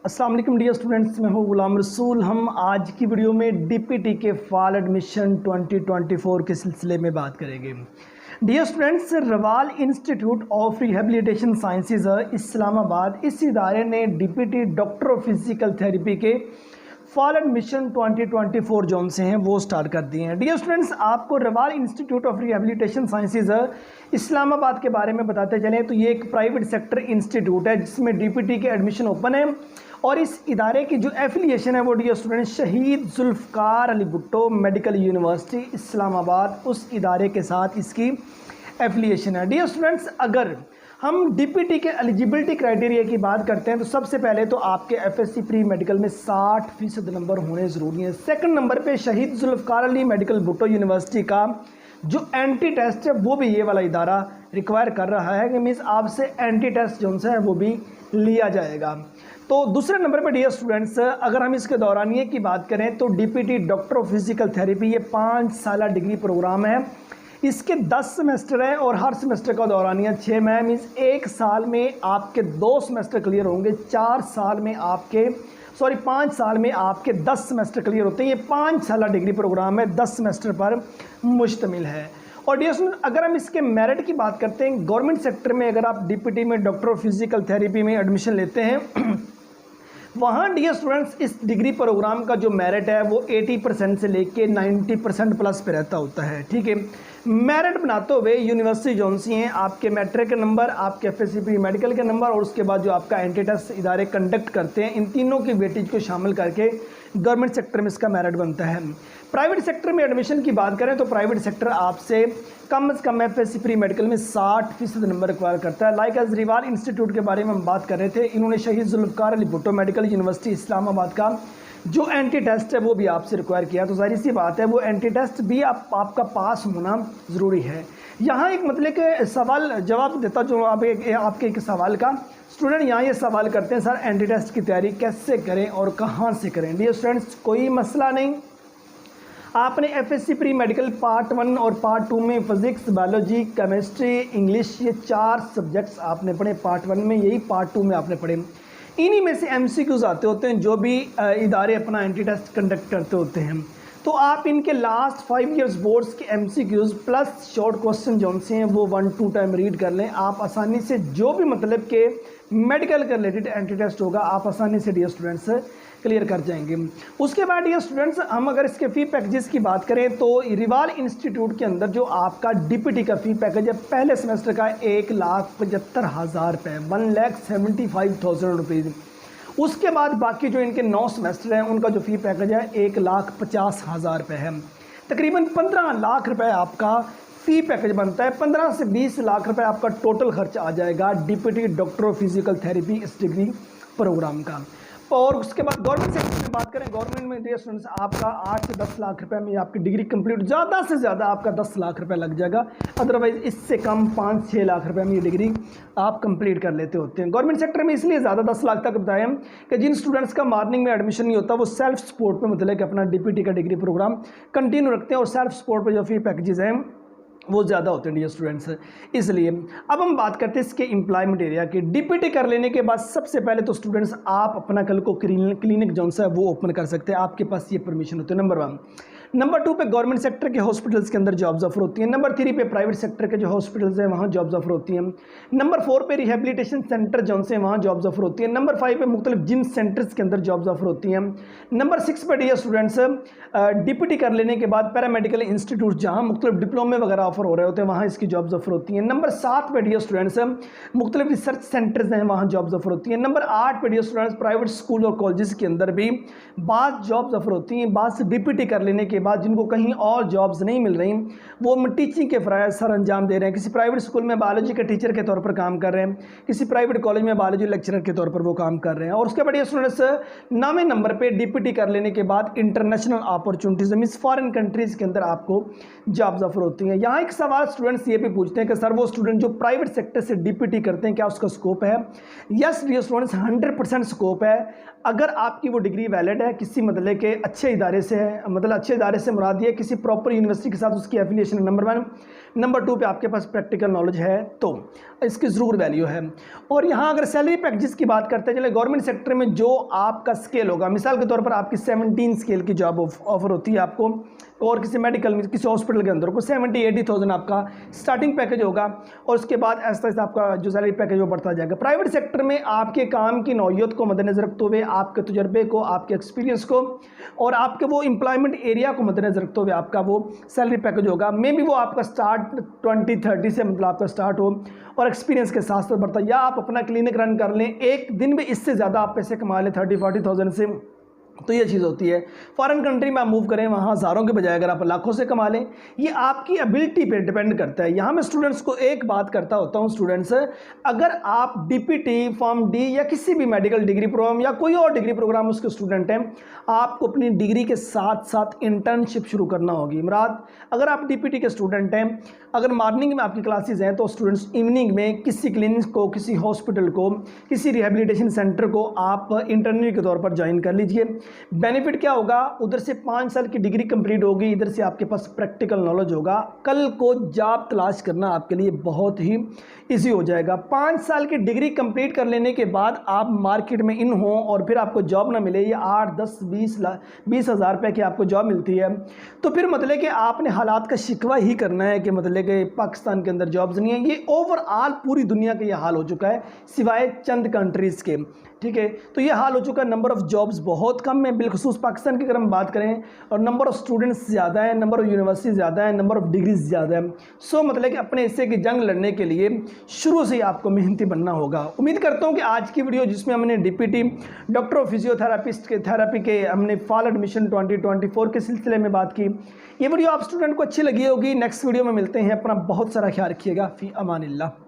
अस्सलाम वालेकुम dear students, मैं हूं गुलाम रसूल। हम आज की वीडियो में डीपीटी के फॉल एडमिशन 2024 के सिलसिले में बात करेंगे। Dear students, Rawal institute of rehabilitation sciences Islamabad, इस इदारे ने DPT doctor of physical therapy के फॉल एडमिशन 2024 जोन से हैं वो स्टार्ट कर दिए हैं। डियर स्टूडेंट्स, आपको Rawal institute of rehabilitation sciences Islamabad के बारे में बताते चलें तो ये एक प्राइवेट सेक्टर इंस्टीट्यूट है जिसमें डीपीटी के एडमिशन ओपन है और इस इदारे की जो एफिलिएशन है वो डियर स्टूडेंट शहीद जुल्फ़कार अली भुट्टो मेडिकल यूनिवर्सिटी इस्लामाबाद, उस इदारे के साथ इसकी एफिलिएशन है। डियर स्टूडेंट्स, अगर हम डीपीटी के एलिजिबिलिटी क्राइटेरिया की बात करते हैं तो सबसे पहले तो आपके एफएससी प्री मेडिकल में 60% नंबर होने ज़रूरी हैं। सेकंड नंबर पे शहीद जुल्फ़कार अली मेडिकल भुट्टो यूनिवर्सिटी का जो एंटी टेस्ट है वो भी ये वाला इदारा रिक्वायर कर रहा है कि मीन्स आपसे एंटी टेस्ट जो है वो भी लिया जाएगा। तो दूसरे नंबर पर डियर स्टूडेंट्स, अगर हम इसके दौरानिए की बात करें तो DPT doctor of physical therapy ये 5 साल डिग्री प्रोग्राम है। इसके 10 सेमेस्टर है और हर सेमेस्टर का दौरानिया 6 माह, मीन्स 1 साल में आपके 2 सेमेस्टर क्लियर होंगे, 5 साल में आपके 10 सेमेस्टर क्लियर होते हैं। ये 5 साल डिग्री प्रोग्राम है, 10 सेमेस्टर पर मुश्तमिल है। और डियर स्टूडेंट, अगर हम इसके मेरिट की बात करते हैं, गवर्नमेंट सेक्टर में अगर आप डीपीटी में डॉक्टर ऑफ फिजिकल थेरेपी में एडमिशन लेते हैं वहाँ डियर स्टूडेंट्स इस डिग्री प्रोग्राम का जो मेरिट है वो 80% से लेके 90% प्लस पे रहता होता है। ठीक है, मेरिट बनाते हुए यूनिवर्सिटी जोन सी हैं, आपके मैट्रिक के नंबर, आपके एफएससी प्री मेडिकल के नंबर और उसके बाद जो आपका एंटी टेस्ट इदारे कंडक्ट करते हैं, इन तीनों की वेटेज को शामिल करके गवर्नमेंट सेक्टर में इसका मेरिट बनता है। प्राइवेट सेक्टर में एडमिशन की बात करें तो प्राइवेट सेक्टर आपसे कम से कम एफएससी प्री मेडिकल में 60% नंबर रिक्वायर करता है। लाइक एज रिवाल इंस्टीट्यूट के बारे में हम बात कर रहे थे, इन्होंने शहीद जुल्फ़कार अली भुट्टो मेडिकल यूनिवर्सिटी इस्लामाबाद का जो एंटी टेस्ट है वो भी आपसे रिक्वायर किया, तो जाहिर सी बात है वो एंटी टेस्ट भी आपका पास होना ज़रूरी है। यहाँ एक मतलब कि सवाल जवाब देता जो आपके एक सवाल का स्टूडेंट यहाँ ये सवाल करते हैं, सर एंटी टेस्ट की तैयारी कैसे करें और कहाँ से करें। डियर स्टूडेंट्स, कोई मसला नहीं, आपने एफएससी प्री मेडिकल पार्ट 1 और पार्ट 2 में फिजिक्स, बायोलॉजी, केमिस्ट्री, इंग्लिश, ये 4 सब्जेक्ट्स आपने पढ़े पार्ट 1 में, यही पार्ट 2 में आपने पढ़े। इन्हीं में से एमसीक्यूज आते होते हैं जो भी इदारे अपना एंटी टेस्ट कंडक्ट करते होते हैं। तो आप इनके लास्ट 5 इयर्स बोर्ड्स के एमसीक्यूज प्लस शॉर्ट क्वेश्चन जो से हैं वो 1-2 टाइम रीड कर लें। आप आसानी से जो भी मतलब के मेडिकल के रिलेटेड एंटी टेस्ट होगा आप आसानी से डियर स्टूडेंट्स क्लियर कर जाएंगे। उसके बाद डियर स्टूडेंट्स, हम अगर इसके फ़ी पैकेजेस की बात करें तो रिवाल इंस्टीट्यूट के अंदर जो आपका डीपीटी का फ़ी पैकेज है पहले सेमेस्टर का 1,75,000 रुपये, 1,75,000 रुपीज़। उसके बाद बाकी जो इनके 9 सेमेस्टर हैं उनका जो फ़ी पैकेज है 1,50,000 रुपये है। तकरीबन 15 लाख रुपये आपका फ़ी पैकेज बनता है। 15 से 20 लाख रुपये आपका टोटल खर्च आ जाएगा DPT doctor of physical therapy इस डिग्री प्रोग्राम का। और उसके बाद गवर्नमेंट सेक्टर में बात करें, गवर्नमेंट में डियर स्टूडेंट्स आपका 8 से 10 लाख रुपए में आपकी डिग्री कंप्लीट, ज़्यादा से ज़्यादा आपका 10 लाख रुपए लग जाएगा, अदरवाइज इससे कम 5-6 लाख रुपए में ये डिग्री आप कंप्लीट कर लेते होते हैं। गवर्नमेंट सेक्टर में इसलिए ज़्यादा 10 लाख तक बताया कि जिन स्टूडेंट्स का मॉर्निंग में एडमिशन नहीं होता वो सेल्फ सपोर्ट पर मतलब कि अपना डीपीटी का डिग्री प्रोग्राम कंटिन्यू रखते हैं और सेल्फ सपोर्ट पर जो फी पैकेजेस हैं वो ज़्यादा होते हैं डियर स्टूडेंट्स। इसलिए अब हम बात करते हैं इसके एम्प्लॉयमेंट एरिया की। डीपीटी कर लेने के बाद सबसे पहले तो स्टूडेंट्स आप अपना कल को क्लिनिक जो है वो ओपन कर सकते हैं, आपके पास ये परमिशन होती है, नंबर 1। नंबर 2 पे गवर्नमेंट सेक्टर के हॉस्पिटल्स के अंदर जॉब्स ऑफर होती हैं। नंबर 3 पे प्राइवेट सेक्टर के जो हॉस्पिटल्स हैं वहाँ जॉब्स ऑफर होती हैं। नंबर 4 पे रिहेबिलिटेशन सेंटर जो से वहाँ जॉब्स ऑफर होती हैं। नंबर 5 पे मुख्तलिफ जिम सेंटर्स के अंदर जॉब्स ऑफर होती हैं। नंबर 6 पे डियर स्टूडेंट्स डीपीटी कर लेने के बाद पैरामेडिकल इंस्टीट्यूट जहाँ मुख्तलिफ डिप्लोमे वगैरह ऑफर हो रहे होते हैं वहाँ इसकी जॉब्स ऑफर होती हैं। नंबर 7 पे डियर स्टूडेंट्स मुख्तलिफ रिसर्च सेंटर्स हैं वहाँ जॉब्स ऑफर होती हैं। नंबर 8 पे डियर स्टूडेंट्स प्राइवेट स्कूल और कॉलेजेस के अंदर भी बात जॉब्स ऑफर होती हैं। बात डीपीटी कर लेने के बाद जिनको कहीं और जॉब्स नहीं मिल रही वो टीचिंग के फ़राइज़ सर अंजाम दे रहे हैं। किसी प्राइवेट स्कूल में बायोलॉजी के टीचर के तौर पर काम कर रहे हैं, किसी प्राइवेट कॉलेज में बायोलॉजी लेक्चरर के तौर पर वो काम कर रहे हैं। और उसके बाद ये स्टूडेंट्स 9वें नंबर पे डीपीटी कर लेने के बाद international opportunities means foreign countries के अंदर आपको जॉब्स ऑफर होती हैं। यहाँ एक सवाल स्टूडेंट्स ये भी पूछते हैं कि सर वो स्टूडेंट जो प्राइवेट सेक्टर से डीपीटी करते हैं क्या उसका स्कोप है? यस डियर स्टूडेंट्स, 100% स्कोप है। अगर आपकी वो डिग्री वैलिड है, किसी मतलब के अच्छे इदारे से है, मतलब अच्छे इदारे से मुराद ये किसी प्रॉपर यूनिवर्सिटी के साथ उसकी एफिलिएशन। नंबर 1 नंबर 2 पे आपके पास प्रैक्टिकल नॉलेज है तो इसकी ज़रूर वैल्यू है। और यहाँ अगर सैलरी पैकेजेस की बात करते हैं, चले गवर्नमेंट सेक्टर में जो आपका स्केल होगा, मिसाल के तौर पर आपकी 17 स्केल की जॉब ऑफर होती है आपको, और किसी मेडिकल में किसी हॉस्पिटल के अंदर को 70-80,000 आपका स्टार्टिंग पैकेज होगा, और उसके बाद ऐसा ऐसा आपका जो सैलरी पैकेज वो बढ़ता जाएगा। प्राइवेट सेक्टर में आपके काम की नौयत को मद्देनजर रखते हुए, आपके तजर्बे को, आपके एक्सपीरियंस को और आपके वो एम्प्लॉयमेंट एरिया को मद्देनजर रखते हुए आपका वो सैलरी पैकेज होगा। मे भी वो आपका स्टार्ट 20-30 से मतलब आपका स्टार्ट हो और एक्सपीरियंस के साथ साथ बढ़ता, या आप अपना क्लिनिक रन कर लें, एक दिन में इससे ज़्यादा आप पैसे कमा लें 30-40,000 से, तो ये चीज़ होती है। फॉरेन कंट्री में आप मूव करें, वहाँ हज़ारों के बजाय अगर आप लाखों से कमा लें, ये आपकी एबिलिटी पे डिपेंड करता है। यहाँ मैं स्टूडेंट्स को एक बात करता होता हूँ, स्टूडेंट्स अगर आप डीपीटी, फॉर्म डी या किसी भी मेडिकल डिग्री प्रोग्राम या कोई और डिग्री प्रोग्राम उसके स्टूडेंट हैं, आपको अपनी डिग्री के साथ साथ इंटर्नशिप शुरू करना होगी। मुराद अगर आप डीपीटी के स्टूडेंट हैं, अगर मॉर्निंग में आपकी क्लासेज हैं तो स्टूडेंट्स इवनिंग में किसी क्लिनिक को, किसी हॉस्पिटल को, किसी रिहेबिलिटेशन सेंटर को आप इंटर्नशिप के तौर पर ज्वाइन कर लीजिए। बेनिफिट क्या होगा, उधर से 5 साल की डिग्री कंप्लीट होगी, इधर से आपके पास प्रैक्टिकल नॉलेज होगा, कल को जॉब तलाश करना आपके लिए बहुत ही इजी हो जाएगा। 5 साल की डिग्री कंप्लीट कर लेने के बाद आप मार्केट में इन हो और फिर आपको जॉब ना मिले, ये 8, 10, 20 हज़ार रुपये की आपको जॉब मिलती है, तो फिर मतलब कि आपने हालात का शिकवा ही करना है कि मतलब कि पाकिस्तान के अंदर जॉब्स नहीं है। ये ओवरऑल पूरी दुनिया का ये हाल हो चुका है सिवाय चंद कंट्रीज़ के, ठीक है। तो ये हाल हो चुका है, नंबर ऑफ़ जॉब्स बहुत कम है, बिलखुसूस पाकिस्तान की अगर हम बात करें, और नंबर ऑफ़ स्टूडेंट्स ज़्यादा है, नंबर ऑफ़ यूनिवर्सिटी ज़्यादा है, नंबर ऑफ़ डिग्रीज ज़्यादा है। सो मतलब कि अपने हिस्से की जंग लड़ने के लिए शुरू से ही आपको मेहनती बनना होगा। उम्मीद करता हूँ कि आज की वीडियो जिसमें हमने डीपीटी डॉक्टर ऑफ फिजियोथेरापिस्ट के थेरेपी के हमने फॉल एडमिशन 2024 के सिलसिले में बात की, ये वीडियो आप स्टूडेंट को अच्छी लगी होगी। नेक्स्ट वीडियो में मिलते हैं, अपना बहुत सारा ख्याल रखिएगा। फ़ी अमानिल्लाह।